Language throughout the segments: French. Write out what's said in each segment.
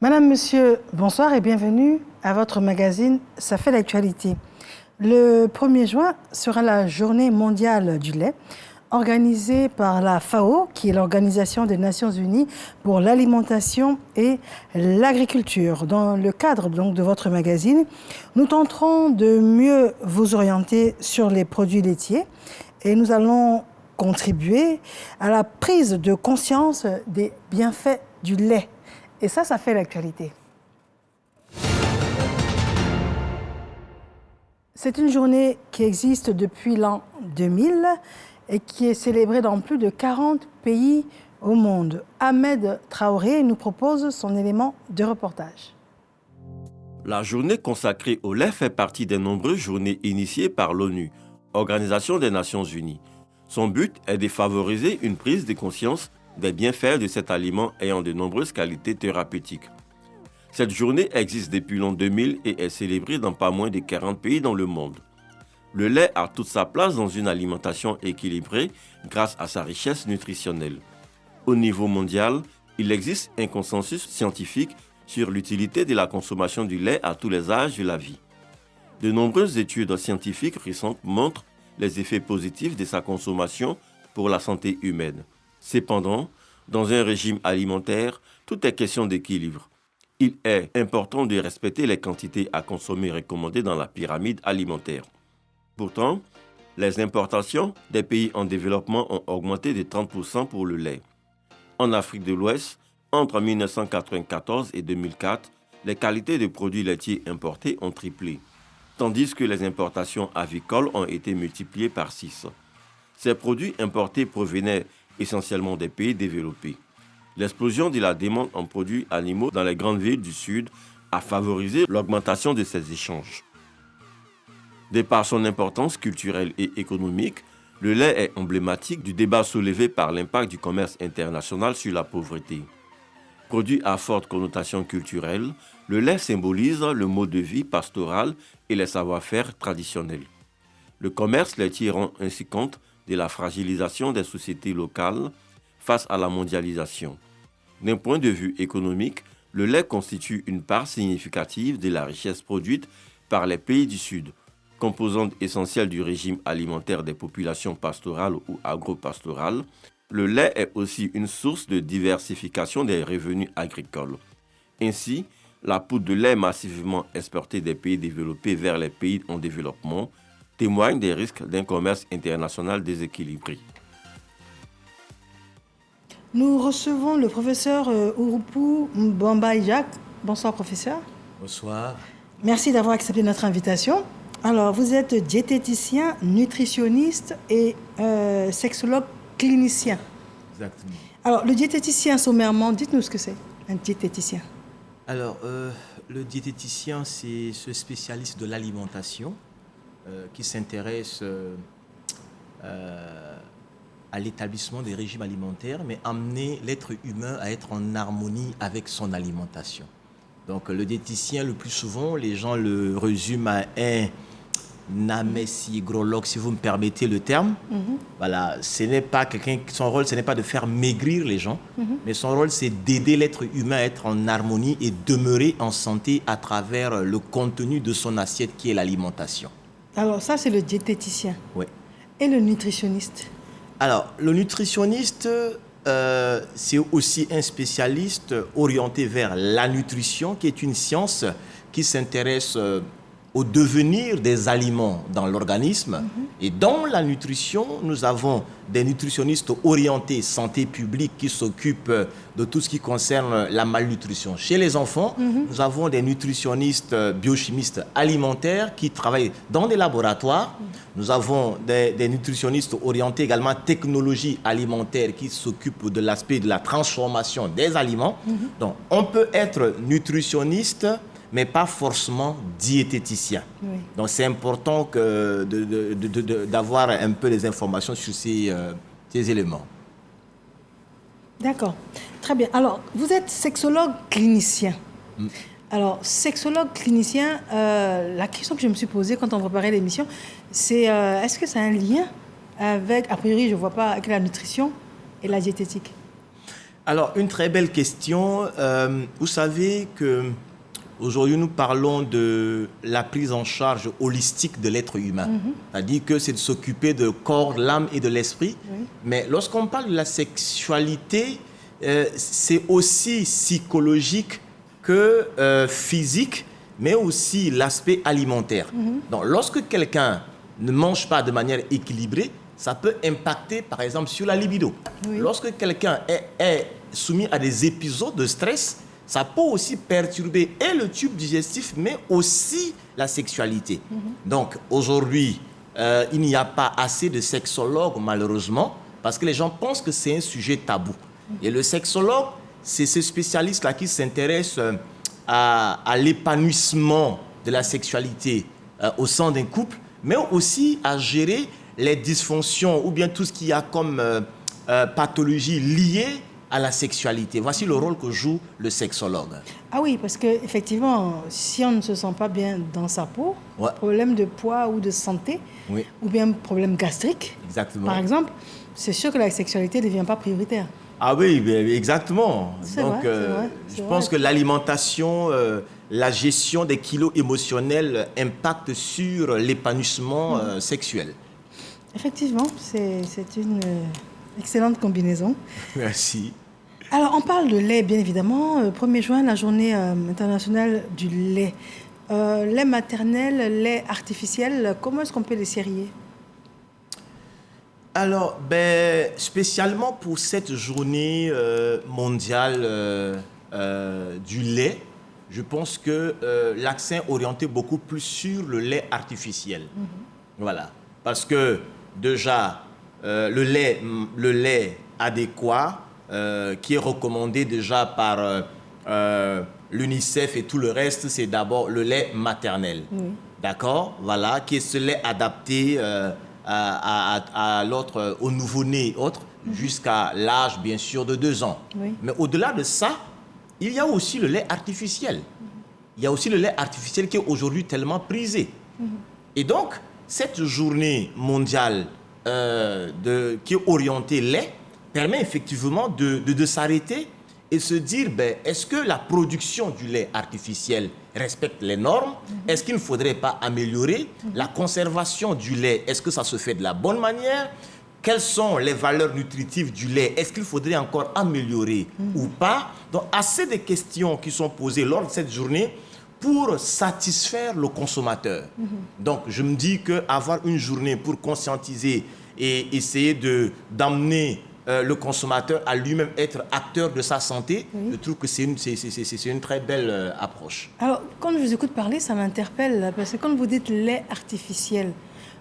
Madame, Monsieur, bonsoir et bienvenue à votre magazine Ça fait l'actualité. Le 1er juin sera la journée mondiale du lait, organisée par la FAO, qui est l'Organisation des Nations Unies pour l'alimentation et l'agriculture. Dans le cadre donc de votre magazine, nous tenterons de mieux vous orienter sur les produits laitiers et nous allons contribuer à la prise de conscience des bienfaits du lait. Et ça fait l'actualité. C'est une journée qui existe depuis l'an 2000 et qui est célébrée dans plus de 40 pays au monde. Ahmed Traoré nous propose son élément de reportage. La journée consacrée au lait fait partie des nombreuses journées initiées par l'ONU, Organisation des Nations Unies. Son but est de favoriser une prise de conscience des bienfaits de cet aliment ayant de nombreuses qualités thérapeutiques. Cette journée existe depuis l'an 2000 et est célébrée dans pas moins de 40 pays dans le monde. Le lait a toute sa place dans une alimentation équilibrée grâce à sa richesse nutritionnelle. Au niveau mondial, il existe un consensus scientifique sur l'utilité de la consommation du lait à tous les âges de la vie. De nombreuses études scientifiques récentes montrent les effets positifs de sa consommation pour la santé humaine. Cependant, dans un régime alimentaire, tout est question d'équilibre. Il est important de respecter les quantités à consommer recommandées dans la pyramide alimentaire. Pourtant, les importations des pays en développement ont augmenté de 30% pour le lait. En Afrique de l'Ouest, entre 1994 et 2004, les qualités de produits laitiers importés ont triplé, tandis que les importations avicoles ont été multipliées par 6. Ces produits importés provenaient essentiellement des pays développés. L'explosion de la demande en produits animaux dans les grandes villes du Sud a favorisé l'augmentation de ces échanges. De par son importance culturelle et économique, le lait est emblématique du débat soulevé par l'impact du commerce international sur la pauvreté. Produit à forte connotation culturelle, le lait symbolise le mode de vie pastoral et les savoir-faire traditionnels. Le commerce laitier rend ainsi compte de la fragilisation des sociétés locales face à la mondialisation. D'un point de vue économique, le lait constitue une part significative de la richesse produite par les pays du Sud, composante essentielle du régime alimentaire des populations pastorales ou agro-pastorales. Le lait est aussi une source de diversification des revenus agricoles. Ainsi, la poudre de lait massivement exportée des pays développés vers les pays en développement témoigne des risques d'un commerce international déséquilibré. Nous recevons le professeur Ouroupou Mbamba-Jacques. Bonsoir, professeur. Bonsoir. Merci d'avoir accepté notre invitation. Alors, vous êtes diététicien, nutritionniste et sexologue clinicien. Exactement. Alors, le diététicien, sommairement, dites-nous ce que c'est, un diététicien. Alors, le diététicien, c'est ce spécialiste de l'alimentation qui s'intéresse à l'établissement des régimes alimentaires, mais amener l'être humain à être en harmonie avec son alimentation. Donc, le diététicien, le plus souvent, les gens le résument à un amessigrologue, si vous me permettez le terme. Voilà, ce n'est pas son rôle, ce n'est pas de faire maigrir les gens, mais son rôle, c'est d'aider l'être humain à être en harmonie et demeurer en santé à travers le contenu de son assiette qui est l'alimentation. Alors, ça, c'est le diététicien. Oui. Et le nutritionniste? Alors, le nutritionniste, c'est aussi un spécialiste orienté vers la nutrition, qui est une science qui s'intéresse au devenir des aliments dans l'organisme. Et dans la nutrition, nous avons des nutritionnistes orientés santé publique qui s'occupent de tout ce qui concerne la malnutrition. Chez les enfants, nous avons des nutritionnistes biochimistes alimentaires qui travaillent dans des laboratoires. Nous avons des nutritionnistes orientés également technologie alimentaire qui s'occupent de l'aspect de la transformation des aliments. Donc, on peut être nutritionniste mais pas forcément diététicien. Oui. Donc c'est important d'avoir un peu des informations sur ces éléments. D'accord, très bien. Alors, vous êtes sexologue clinicien. Alors, sexologue clinicien, la question que je me suis posée quand on préparait l'émission, c'est est-ce que ça a un lien avec, a priori je ne vois pas, avec la nutrition et la diététique? Alors, une très belle question. Vous savez que aujourd'hui, nous parlons de la prise en charge holistique de l'être humain. C'est-à-dire que c'est de s'occuper de corps, l'âme et de l'esprit. Oui. Mais lorsqu'on parle de la sexualité, c'est aussi psychologique que physique, mais aussi l'aspect alimentaire. Donc, lorsque quelqu'un ne mange pas de manière équilibrée, ça peut impacter, par exemple, sur la libido. Oui. Lorsque quelqu'un est soumis à des épisodes de stress, ça peut aussi perturber et le tube digestif, mais aussi la sexualité. Donc, aujourd'hui, il n'y a pas assez de sexologues, malheureusement, parce que les gens pensent que c'est un sujet tabou. Et le sexologue, c'est ce spécialiste-là qui s'intéresse à l'épanouissement de la sexualité au sein d'un couple, mais aussi à gérer les dysfonctions ou bien tout ce qu'il y a comme pathologie liée à la sexualité. Voici le rôle que joue le sexologue. Ah oui, parce qu'effectivement, si on ne se sent pas bien dans sa peau, problème de poids ou de santé, ou bien problème gastrique, par exemple, c'est sûr que la sexualité ne devient pas prioritaire. Ah oui, exactement. Donc, je pense que l'alimentation, la gestion des kilos émotionnels impacte sur l'épanouissement sexuel. Effectivement, c'est une excellente combinaison. Merci. Alors, on parle de lait, bien évidemment. 1er juin, la journée internationale du lait. Lait maternel, lait artificiel, comment est-ce qu'on peut les sérier ? Alors, spécialement pour cette journée mondiale du lait, je pense que l'accent est orienté beaucoup plus sur le lait artificiel. Voilà. Parce que déjà, le lait adéquat, qui est recommandé déjà par l'UNICEF et tout le reste, c'est d'abord le lait maternel. D'accord ? Voilà, qui est ce lait adapté à l'autre, au nouveau-né, jusqu'à l'âge, bien sûr, de 2 ans. Mais au-delà de ça, il y a aussi le lait artificiel. Il y a aussi le lait artificiel qui est aujourd'hui tellement prisé. Et donc, cette journée mondiale qui est orientée lait permet effectivement de s'arrêter et se dire, est-ce que la production du lait artificiel respecte les normes? Est-ce qu'il ne faudrait pas améliorer la conservation du lait? Est-ce que ça se fait de la bonne manière? Quelles sont les valeurs nutritives du lait? Est-ce qu'il faudrait encore améliorer ou pas? Donc, assez de questions qui sont posées lors de cette journée pour satisfaire le consommateur. Donc, je me dis qu'avoir une journée pour conscientiser et essayer d'amener le consommateur à lui-même être acteur de sa santé, je trouve que c'est une très belle approche. Alors, quand je vous écoute parler, ça m'interpelle, parce que quand vous dites lait artificiel,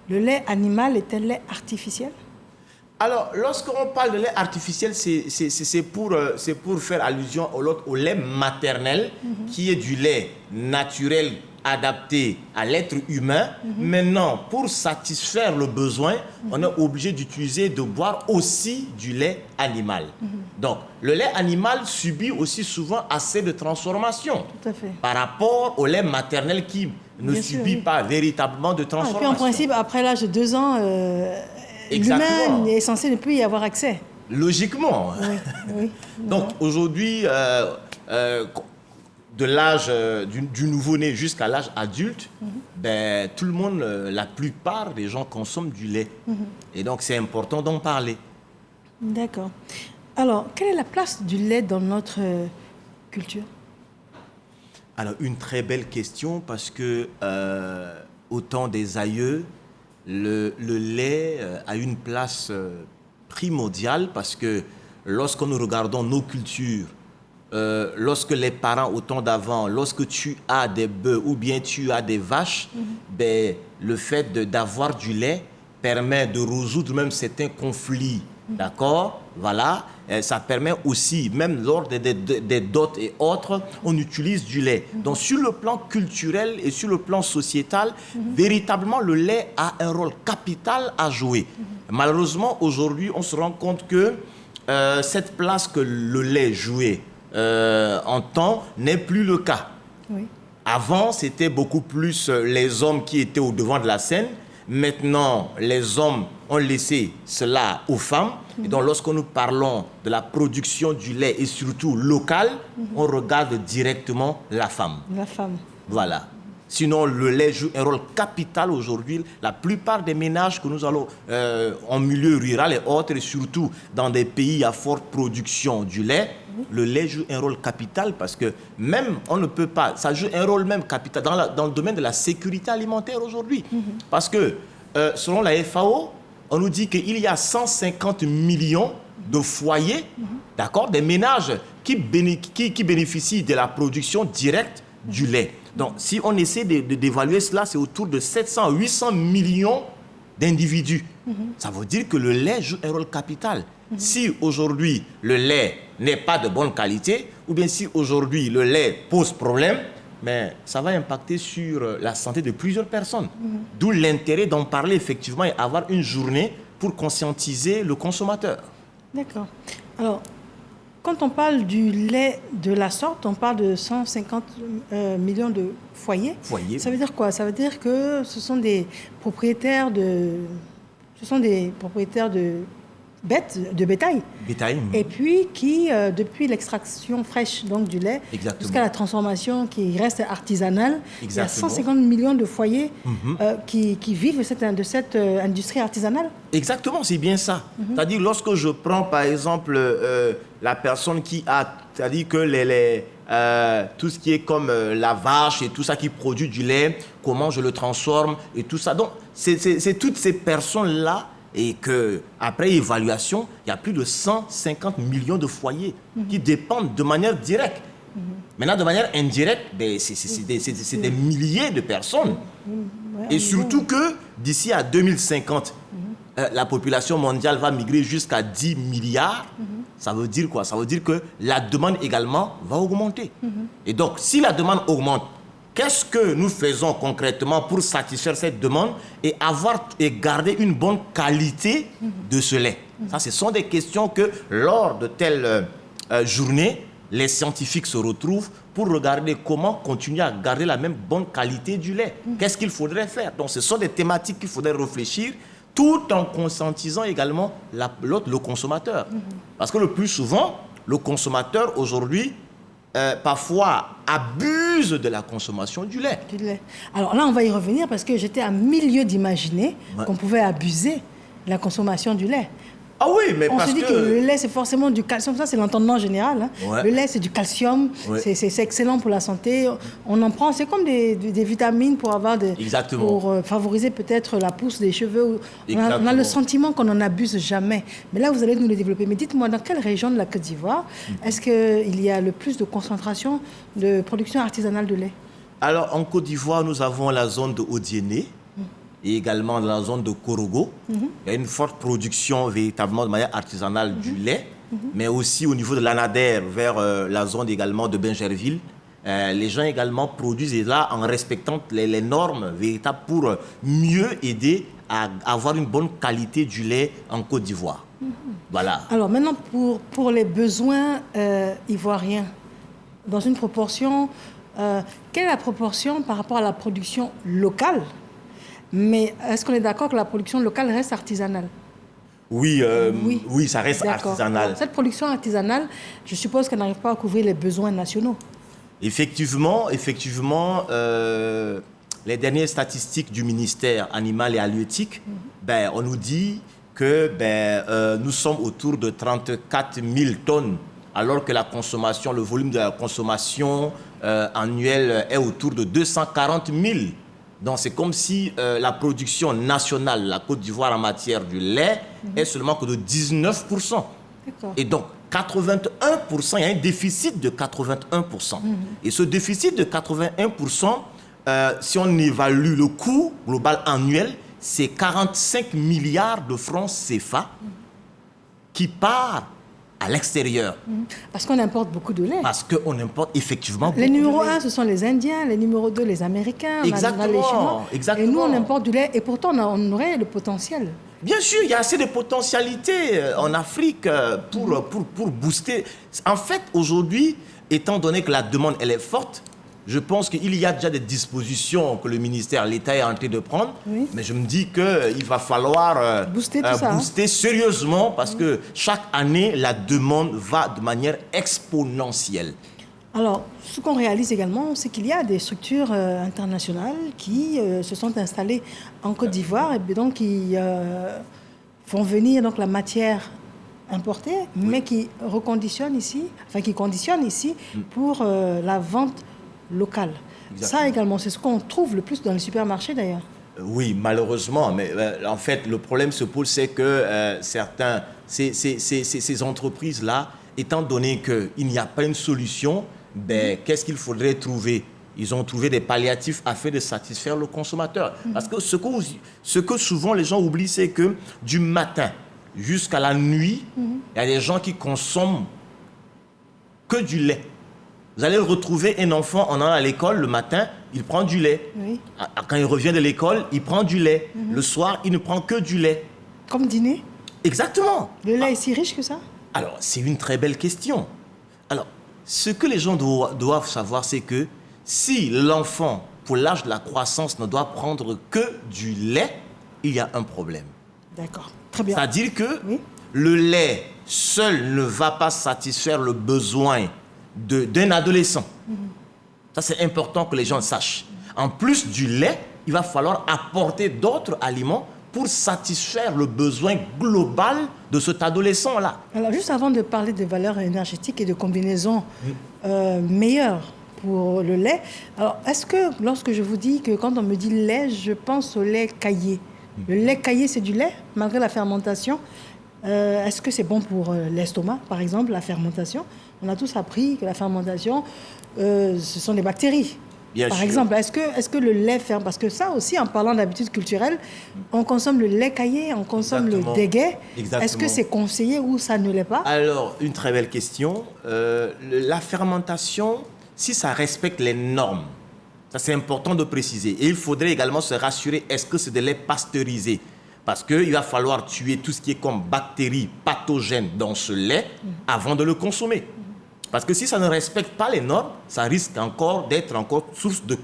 le lait animal est-il lait artificiel? Alors, lorsqu'on parle de lait artificiel, c'est pour faire allusion au lait maternel, qui est du lait naturel adapté à l'être humain. Maintenant, pour satisfaire le besoin, on est obligé de boire aussi du lait animal. Donc, le lait animal subit aussi souvent assez de transformations par rapport au lait maternel qui ne subit pas véritablement de transformation. Et puis en principe, après l'âge de 2 ans, l'humain est censé ne plus y avoir accès. Logiquement. Donc, aujourd'hui, de l'âge du nouveau-né jusqu'à l'âge adulte, tout le monde, la plupart des gens consomment du lait. Et donc, c'est important d'en parler. D'accord. Alors, quelle est la place du lait dans notre culture? Alors, une très belle question parce que, au temps des aïeux, le lait a une place primordiale parce que lorsque nous regardons nos cultures, lorsque les parents au temps d'avant, lorsque tu as des bœufs ou bien tu as des vaches, le fait d'avoir du lait permet de résoudre même certains conflits. D'accord? Voilà. Ça permet aussi, même lors des dots et autres, on utilise du lait. Donc, sur le plan culturel et sur le plan sociétal, véritablement, le lait a un rôle capital à jouer. Malheureusement, aujourd'hui, on se rend compte que cette place que le lait jouait en temps n'est plus le cas. Avant, c'était beaucoup plus les hommes qui étaient au devant de la scène. maintenant, les hommes ont laissé cela aux femmes. Et donc, lorsque nous parlons de la production du lait et surtout locale, on regarde directement la femme. La femme. Voilà. Sinon, le lait joue un rôle capital aujourd'hui. La plupart des ménages que nous allons en milieu rural et autres, et surtout dans des pays à forte production du lait, le lait joue un rôle capital parce que même on ne peut pas, ça joue un rôle même capital dans le domaine de la sécurité alimentaire aujourd'hui. Parce que selon la FAO, on nous dit qu'il y a 150 millions de foyers, d'accord, des ménages qui bénéficient de la production directe du lait. Donc, si on essaie d'évaluer cela, c'est autour de 700 à 800 millions d'individus. Ça veut dire que le lait joue un rôle capital. Si aujourd'hui, le lait n'est pas de bonne qualité, ou bien si aujourd'hui, le lait pose problème, mais ça va impacter sur la santé de plusieurs personnes. D'où l'intérêt d'en parler effectivement et avoir une journée pour conscientiser le consommateur. D'accord. Alors, quand on parle du lait de la sorte, on parle de 150 millions de foyers. Ça veut dire quoi? Ça veut dire que ce sont des propriétaires de bêtes, de bétail. Et puis qui, depuis l'extraction fraîche donc, du lait jusqu'à la transformation qui reste artisanale, il y a 150 millions de foyers qui vivent de cette industrie artisanale. Exactement, c'est bien ça. C'est-à-dire, lorsque je prends par exemple la personne qui a, c'est-à-dire que tout ce qui est comme la vache et tout ça qui produit du lait, comment je le transforme et tout ça. Donc, c'est toutes ces personnes-là. Et qu'après évaluation, il y a plus de 150 millions de foyers qui dépendent de manière directe. Maintenant, de manière indirecte, ben, c'est des milliers de personnes. Et surtout que d'ici à 2050, la population mondiale va migrer jusqu'à 10 milliards. Ça veut dire quoi? Ça veut dire que la demande également va augmenter. Et donc, si la demande augmente, qu'est-ce que nous faisons concrètement pour satisfaire cette demande et garder une bonne qualité de ce lait? Ça, ce sont des questions que, lors de telles journées, les scientifiques se retrouvent pour regarder comment continuer à garder la même bonne qualité du lait. Qu'est-ce qu'il faudrait faire? Donc, ce sont des thématiques qu'il faudrait réfléchir tout en conscientisant également le consommateur. Parce que le plus souvent, le consommateur aujourd'hui, parfois abuse de la consommation du lait. Alors là, on va y revenir parce que j'étais à milieu d'imaginer qu'on pouvait abuser de la consommation du lait. Ah oui, mais on se dit que le lait, c'est forcément du calcium. Ça, c'est l'entendement général. Hein. Le lait, c'est du calcium. C'est excellent pour la santé. On en prend, c'est comme des vitamines pour favoriser peut-être la pousse des cheveux. On a le sentiment qu'on n'en abuse jamais. Mais là, vous allez nous le développer. Mais dites-moi, dans quelle région de la Côte d'Ivoire est-ce qu'il y a le plus de concentration de production artisanale de lait? Alors, en Côte d'Ivoire, nous avons la zone de Odiéné. Et également dans la zone de Korogo. Il y a une forte production véritablement de manière artisanale du lait, mais aussi au niveau de l'Anader, vers la zone également de Bingerville. Les gens également produisent et là en respectant les normes véritables pour mieux aider à avoir une bonne qualité du lait en Côte d'Ivoire. Voilà. Alors maintenant, pour les besoins ivoiriens, dans une proportion, quelle est la proportion par rapport à la production locale? Mais est-ce qu'on est d'accord que la production locale reste artisanale? Oui, ça reste artisanal. Alors, cette production artisanale, je suppose qu'elle n'arrive pas à couvrir les besoins nationaux. Effectivement, les dernières statistiques du ministère animal et halieutique, on nous dit que nous sommes autour de 34 000 tonnes, alors que la consommation, le volume de la consommation annuelle est autour de 240 000. Donc, c'est comme si la production nationale de la Côte d'Ivoire en matière du lait est seulement que de 19%. Et donc, 81%, il y a un déficit de 81%. Et ce déficit de 81%, si on évalue le coût global annuel, c'est 45 milliards de francs CFA qui part à l'extérieur. Parce qu'on importe beaucoup de lait. Parce qu'on importe effectivement beaucoup de lait. Les numéros 1, ce sont les Indiens. Les numéros 2, les Américains. Exactement. On a les Chinois. Exactement. Et nous, on importe du lait. Et pourtant, on aurait le potentiel. Bien sûr, il y a assez de potentialités en Afrique pour booster. En fait, aujourd'hui, étant donné que la demande elle est forte, Je pense qu'il y a déjà des dispositions que le ministère, l'État est en train de prendre, mais je me dis qu'il va falloir booster sérieusement parce que chaque année, la demande va de manière exponentielle. Alors, ce qu'on réalise également, c'est qu'il y a des structures internationales qui se sont installées en Côte d'Ivoire et donc qui font venir donc, la matière importée, mais qui reconditionnent ici, qui conditionnent ici pour la vente locale. Exactement. Ça également, c'est ce qu'on trouve le plus dans les supermarchés d'ailleurs. Oui, malheureusement, mais en fait, le problème se pose, c'est que ces entreprises-là, étant donné qu'il n'y a pas une solution, qu'est-ce qu'il faudrait trouver? Ils ont trouvé des palliatifs afin de satisfaire le consommateur. Parce que ce que souvent les gens oublient, c'est que du matin jusqu'à la nuit, il y a des gens qui consomment que du lait. Vous allez retrouver un enfant en allant à l'école le matin, il prend du lait. Oui. Quand il revient de l'école, il prend du lait. Le soir, il ne prend que du lait. Comme dîner? Exactement. Le lait est si riche que ça? Alors, c'est une très belle question. Alors, ce que les gens doivent savoir, c'est que si l'enfant, pour l'âge de la croissance, ne doit prendre que du lait, il y a un problème. D'accord, très bien. C'est-à-dire que le lait seul ne va pas satisfaire le besoin d'un adolescent. Ça, c'est important que les gens sachent. En plus du lait, il va falloir apporter d'autres aliments pour satisfaire le besoin global de cet adolescent-là. Alors, juste avant de parler de valeurs énergétiques et de combinaisons meilleures pour le lait, alors, est-ce que, lorsque je vous dis que quand on me dit lait, je pense au lait caillé. Le lait caillé, c'est du lait, malgré la fermentation. Est-ce que c'est bon pour l'estomac, par exemple, la fermentation? On a tous appris que la fermentation, ce sont des bactéries. Par exemple, est-ce que le lait ferme? Parce que ça aussi, en parlant d'habitudes culturelles, on consomme le lait caillé, on consomme le déguet. Est-ce que c'est conseillé ou ça ne l'est pas? Alors, une très belle question. La fermentation, si ça respecte les normes, ça c'est important de préciser. Et il faudrait également se rassurer, est-ce que c'est de lait pasteurisé? Parce qu'il va falloir tuer tout ce qui est comme bactéries pathogènes dans ce lait avant de le consommer. Parce que si ça ne respecte pas les normes, ça risque d'être encore source de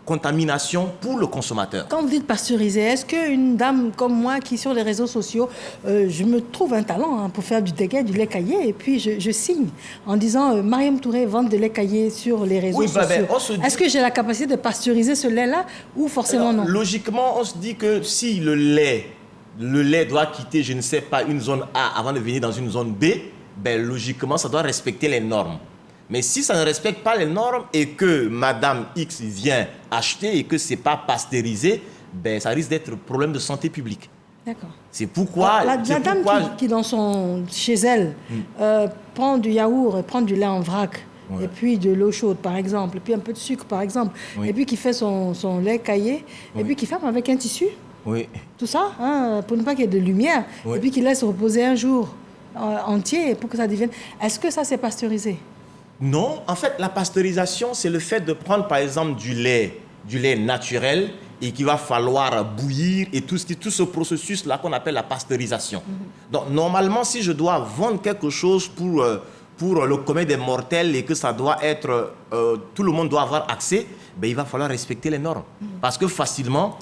contamination pour le consommateur. Quand vous dites pasteuriser, est-ce qu'une dame comme moi qui sur les réseaux sociaux, je me trouve un talent pour faire du déguet, du lait caillé, et puis je signe en disant Mariam Touré vend de lait caillé sur les réseaux sociaux. Est-ce que j'ai la capacité de pasteuriser ce lait-là ou forcément non? Logiquement, on se dit que si le lait doit quitter, je ne sais pas, une zone A avant de venir dans une zone B, logiquement, ça doit respecter les normes. Mais si ça ne respecte pas les normes et que Madame X vient acheter et que ce n'est pas pasteurisé, ça risque d'être un problème de santé publique. D'accord. C'est pourquoi... La dame qui chez elle, prend du yaourt, prend du lait en vrac, et puis de l'eau chaude, par exemple, et puis un peu de sucre, par exemple, et puis qui fait son lait caillé, et puis qui ferme avec un tissu. Oui. Tout ça, pour ne pas qu'il y ait de lumière, et puis qu'il laisse reposer un jour entier pour que ça devienne... Est-ce que ça, c'est pasteurisé? Non, en fait, la pasteurisation, c'est le fait de prendre, par exemple, du lait naturel et qu'il va falloir bouillir et tout ce processus-là qu'on appelle la pasteurisation. Donc, normalement, si je dois vendre quelque chose pour le commun des mortels et que ça doit être... tout le monde doit avoir accès, il va falloir respecter les normes. Parce que facilement,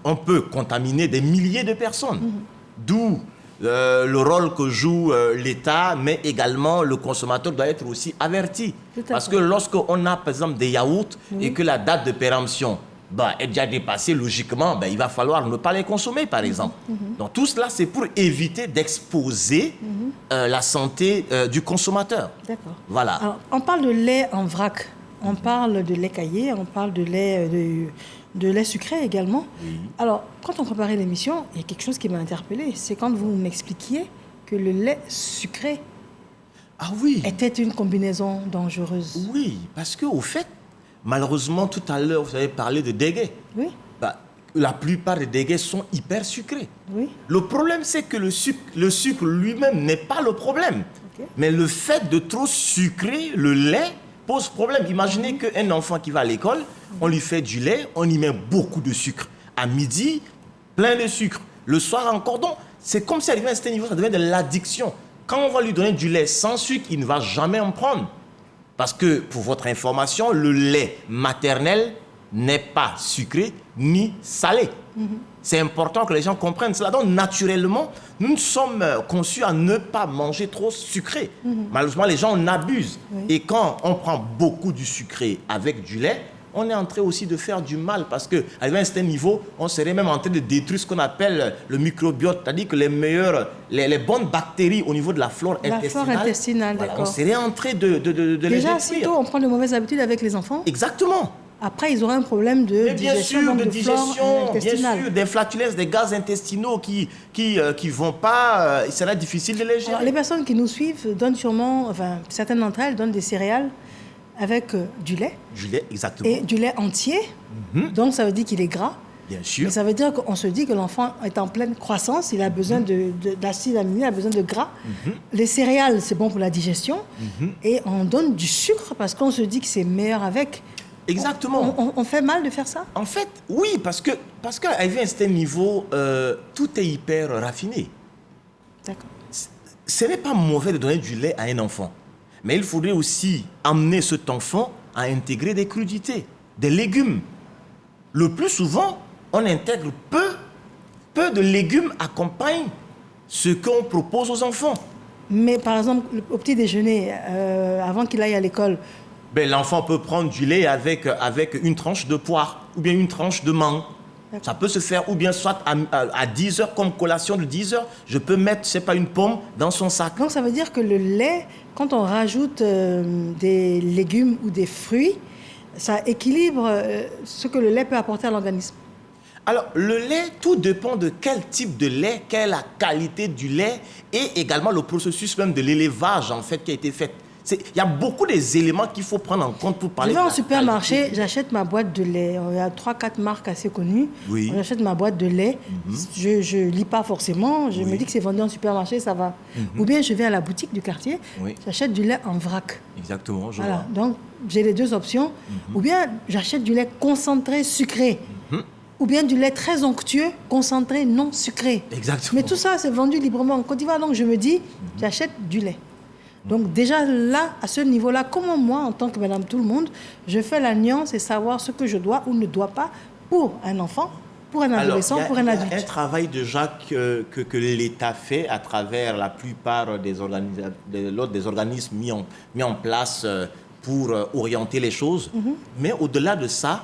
on peut contaminer des milliers de personnes. D'où... le rôle que joue l'État, mais également le consommateur doit être aussi averti. Parce que lorsqu'on a, par exemple, des yaourts et que la date de péremption est déjà dépassée, logiquement, il va falloir ne pas les consommer, par exemple. Donc tout cela, c'est pour éviter d'exposer la santé du consommateur. D'accord. Voilà. Alors, on parle de lait en vrac, on parle de lait caillé, on parle de lait sucré également. Oui. Alors, quand on préparait l'émission, il y a quelque chose qui m'a interpellée. C'est quand vous m'expliquiez que le lait sucré était une combinaison dangereuse. Oui, parce qu'au fait, malheureusement, tout à l'heure, vous avez parlé de déguet. Oui. La plupart des déguets sont hyper sucrés. Oui. Le problème, c'est que le sucre lui-même n'est pas le problème. Okay. Mais le fait de trop sucrer le lait pose problème. Imaginez qu'un enfant qui va à l'école, on lui fait du lait, on y met beaucoup de sucre. À midi, plein de sucre. Le soir encore. Donc, c'est comme si arrivé à un certain niveau, ça devient de l'addiction. Quand on va lui donner du lait sans sucre, il ne va jamais en prendre. Parce que, pour votre information, le lait maternel n'est pas sucré ni salé. C'est important que les gens comprennent cela. Donc, naturellement, nous sommes conçus à ne pas manger trop sucré. Malheureusement, les gens en abusent. Et quand on prend beaucoup du sucré avec du lait, on est en train aussi de faire du mal parce qu'à un certain niveau, on serait même en train de détruire ce qu'on appelle le microbiote, c'est-à-dire que les bonnes bactéries au niveau de la flore intestinale. La flore intestinale, voilà, d'accord. on serait en train de les Déjà, détruire. si tôt on prend de mauvaises habitudes avec les enfants, Exactement. après ils auront un problème de Mais bien digestion, sûr, donc de flore digestion, bien intestinale. sûr, des flatulences, des gaz intestinaux qui vont pas, il sera difficile de les gérer. Alors, les personnes qui nous suivent donnent sûrement, enfin certaines d'entre elles donnent des céréales avec du lait. Du lait, exactement. Et du lait entier, donc ça veut dire qu'il est gras. Bien sûr. Mais ça veut dire qu'on se dit que l'enfant est en pleine croissance, il a besoin d'acides aminés, il a besoin de gras. Les céréales, c'est bon pour la digestion. Et on donne du sucre parce qu'on se dit que c'est meilleur avec. Exactement. On fait mal de faire ça? En fait, oui, parce qu'à un certain niveau, tout est hyper raffiné. D'accord. Ce n'est pas mauvais de donner du lait à un enfant. Mais il faudrait aussi amener cet enfant à intégrer des crudités, des légumes. Le plus souvent, on intègre peu de légumes accompagnent ce qu'on propose aux enfants. Mais par exemple, au petit déjeuner, avant qu'il aille à l'école, Ben, l'enfant peut prendre du lait avec une tranche de poire ou bien une tranche de mangue. Ça peut se faire, ou bien soit à 10 heures, comme collation de 10 heures, je peux mettre, je sais pas, une pomme dans son sac. donc ça veut dire que le lait, quand on rajoute des légumes ou des fruits, ça équilibre ce que le lait peut apporter à l'organisme. Alors, le lait, tout dépend de quel type de lait, quelle est la qualité du lait et également le processus même de l'élevage, en fait, qui a été fait. Il y a beaucoup d'éléments qu'il faut prendre en compte pour parler Je vais de en la supermarché, qualité. j'achète ma boîte de lait. Il y a 3-4 marques assez connues. Oui. J'achète ma boîte de lait. Je ne lis pas forcément. Je me dis que c'est vendu en supermarché, ça va. Ou bien je vais à la boutique du quartier, Oui. j'achète du lait en vrac. Exactement, je Voilà. vois. Donc, j'ai les deux options. Ou bien j'achète du lait concentré sucré. Ou bien du lait très onctueux, concentré non sucré. Exactement. Mais tout ça, c'est vendu librement en Côte d'Ivoire. Donc, je me dis, j'achète du lait. Donc déjà là, à ce niveau-là, comment moi, en tant que madame tout le monde, je fais la nuance et savoir ce que je dois ou ne dois pas pour un enfant, pour un adolescent, pour un adulte. Il y a un travail déjà que l'État fait à travers la plupart des organismes mis en place pour orienter les choses. Mais au-delà de ça,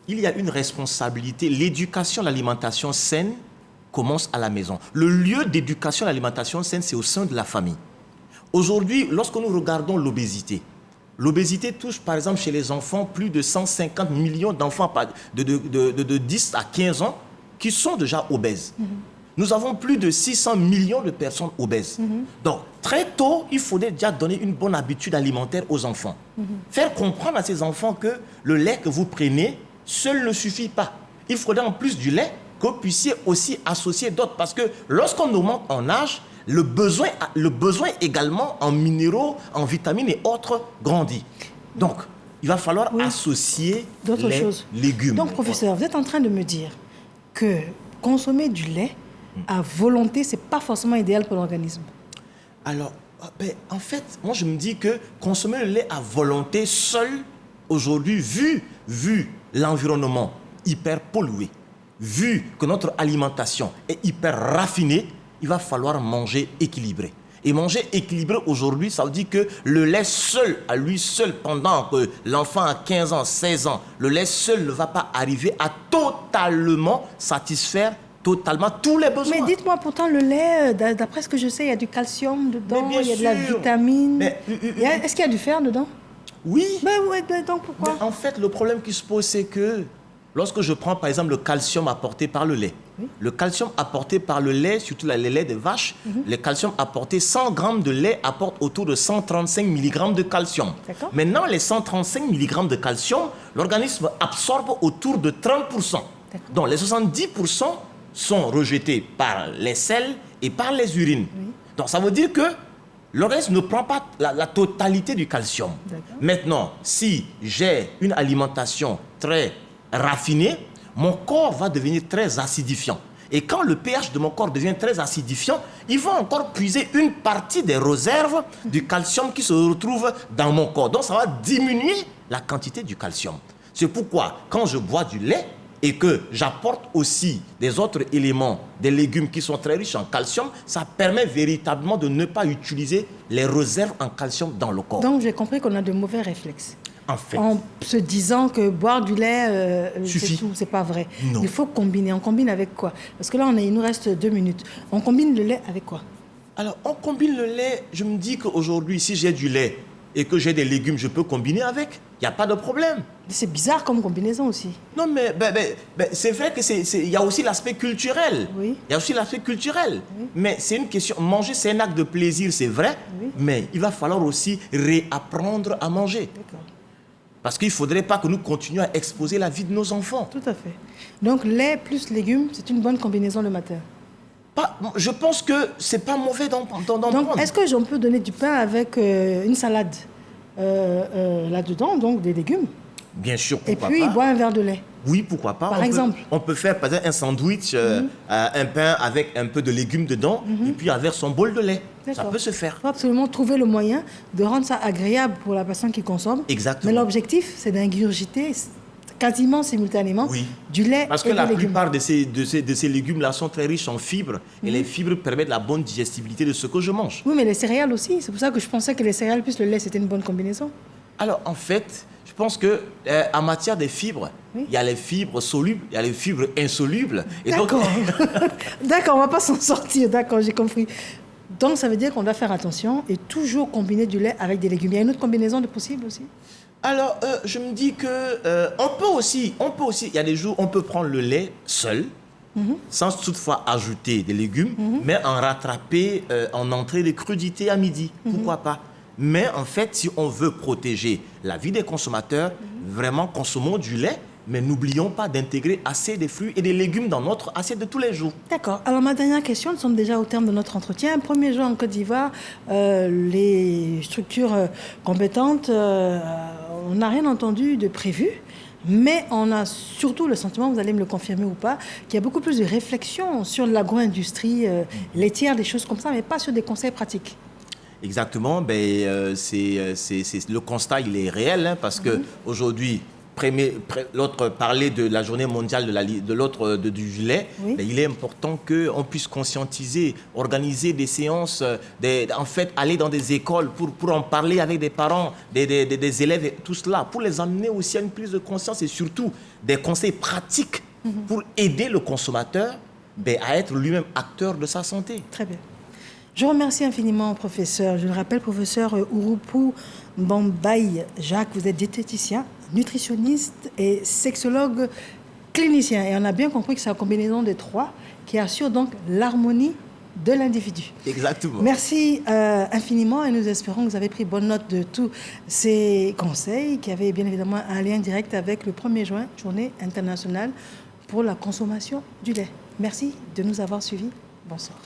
il y a une responsabilité. L'éducation à l'alimentation saine commence à la maison. Le lieu d'éducation à l'alimentation saine, c'est au sein de la famille. Aujourd'hui, lorsque nous regardons l'obésité touche par exemple chez les enfants plus de 150 millions d'enfants de 10 à 15 ans qui sont déjà obèses. Nous avons plus de 600 millions de personnes obèses. Donc, très tôt, il faudrait déjà donner une bonne habitude alimentaire aux enfants. Faire comprendre à ces enfants que le lait que vous prenez, seul ne suffit pas. Il faudrait en plus du lait que vous puissiez aussi associer d'autres. Parce que lorsqu'on augmente en âge, le besoin également en minéraux, en vitamines et autres grandit. Donc, il va falloir associer d'autres les choses. légumes. Donc, professeur, vous êtes en train de me dire que consommer du lait à volonté, c'est pas forcément idéal pour l'organisme. Alors, en fait, moi je me dis que consommer le lait à volonté seul, aujourd'hui, vu l'environnement hyper pollué, vu que notre alimentation est hyper raffinée, il va falloir manger équilibré. Et manger équilibré aujourd'hui, ça veut dire que le lait seul, à lui seul, pendant que l'enfant a 15 ans, 16 ans, le lait seul ne va pas arriver à totalement satisfaire totalement tous les besoins. Mais dites-moi, pourtant, le lait, d'après ce que je sais, il y a du calcium dedans, bien il y a de la sûr. vitamine. Mais, Est-ce qu'il y a du fer dedans? Oui. Donc pourquoi? Mais en fait, le problème qui se pose, c'est que lorsque je prends par exemple le calcium apporté par le lait, le calcium apporté par le lait, surtout les laits de vache, le calcium apporté, 100 grammes de lait apporte autour de 135 mg de calcium. D'accord. Maintenant, les 135 mg de calcium, l'organisme absorbe autour de 30%. Donc les 70% sont rejetés par les selles et par les urines. Donc ça veut dire que l'organisme ne prend pas la totalité du calcium. Maintenant, si j'ai une alimentation très raffinée, mon corps va devenir très acidifiant. Et quand le pH de mon corps devient très acidifiant, il va encore puiser une partie des réserves du calcium qui se retrouvent dans mon corps. Donc ça va diminuer la quantité du calcium. C'est pourquoi quand je bois du lait et que j'apporte aussi des autres éléments, des légumes qui sont très riches en calcium, ça permet véritablement de ne pas utiliser les réserves en calcium dans le corps. Donc j'ai compris qu'on a de mauvais réflexes. En fait, En se disant que boire du lait, suffit. c'est tout, c'est pas vrai. Non. Il faut combiner. On combine avec quoi? Parce que là, il nous reste 2 minutes. On combine le lait avec quoi? alors on combine le lait. Je me dis qu'aujourd'hui, si j'ai du lait et que j'ai des légumes, je peux combiner avec. Il n'y a pas de problème. C'est bizarre comme combinaison aussi. Non, mais c'est vrai qu'il y a aussi l'aspect culturel. Oui. Il y a aussi l'aspect culturel. Oui. Mais c'est une question. Manger, c'est un acte de plaisir, c'est vrai. Oui. Mais il va falloir aussi réapprendre à manger. D'accord. Parce qu'il ne faudrait pas que nous continuions à exposer la vie de nos enfants. Tout à fait. Donc lait plus légumes, c'est une bonne combinaison le matin. Je pense que ce n'est pas mauvais d'en prendre. Donc est-ce que j'en peux donner du pain avec une salade là-dedans, donc des légumes? Bien sûr, Et pourquoi puis pas. boire un verre de lait. Oui, pourquoi pas. Par exemple. On peut faire par exemple un sandwich, un pain avec un peu de légumes dedans, et puis avec son bol de lait. Ça D'accord. peut se faire. Il faut absolument trouver le moyen de rendre ça agréable pour la personne qui consomme. Exactement. Mais l'objectif, c'est d'ingurgiter quasiment simultanément Oui. du lait Parce et que des la légumes. plupart de ces légumes-là sont très riches en fibres, et les fibres permettent la bonne digestibilité de ce que je mange. Oui, mais les céréales aussi. C'est pour ça que je pensais que les céréales plus le lait, c'était une bonne combinaison. Alors, en fait, je pense que en matière des fibres, Oui. il y a les fibres solubles, il y a les fibres insolubles. Et donc, D'accord. D'accord, on va pas s'en sortir. D'accord, j'ai compris. Donc, ça veut dire qu'on doit faire attention et toujours combiner du lait avec des légumes. Il y a une autre combinaison de possible aussi? alors, je me dis que on peut aussi, il y a des jours, on peut prendre le lait seul, sans toutefois ajouter des légumes, mais en rattraper en entrée de crudité à midi. Pourquoi pas? Mais en fait, si on veut protéger la vie des consommateurs, vraiment consommons du lait, mais n'oublions pas d'intégrer assez de fruits et des légumes dans notre assiette de tous les jours. D'accord. Alors, ma dernière question, nous sommes déjà au terme de notre entretien. 1er juin en Côte d'Ivoire, les structures compétentes, on n'a rien entendu de prévu. Mais on a surtout le sentiment, vous allez me le confirmer ou pas, qu'il y a beaucoup plus de réflexion sur l'agro-industrie laitière, des choses comme ça, mais pas sur des conseils pratiques. Exactement, le constat il est réel, hein, parce que aujourd'hui, l'autre parlait de la journée mondiale du lait. Oui. Il est important qu'on puisse conscientiser, organiser des séances, en fait aller dans des écoles pour en parler avec des parents, des élèves, et tout cela, pour les amener aussi à une prise de conscience et surtout des conseils pratiques pour aider le consommateur à être lui-même acteur de sa santé. Très bien. Je remercie infiniment, professeur. Je le rappelle, professeur Ouroupou Bambaye Jacques, vous êtes diététicien, nutritionniste et sexologue clinicien. Et on a bien compris que c'est la combinaison des trois qui assure donc l'harmonie de l'individu. Exactement. Merci infiniment et nous espérons que vous avez pris bonne note de tous ces conseils qui avaient bien évidemment un lien direct avec le 1er juin, journée internationale pour la consommation du lait. Merci de nous avoir suivis. Bonsoir.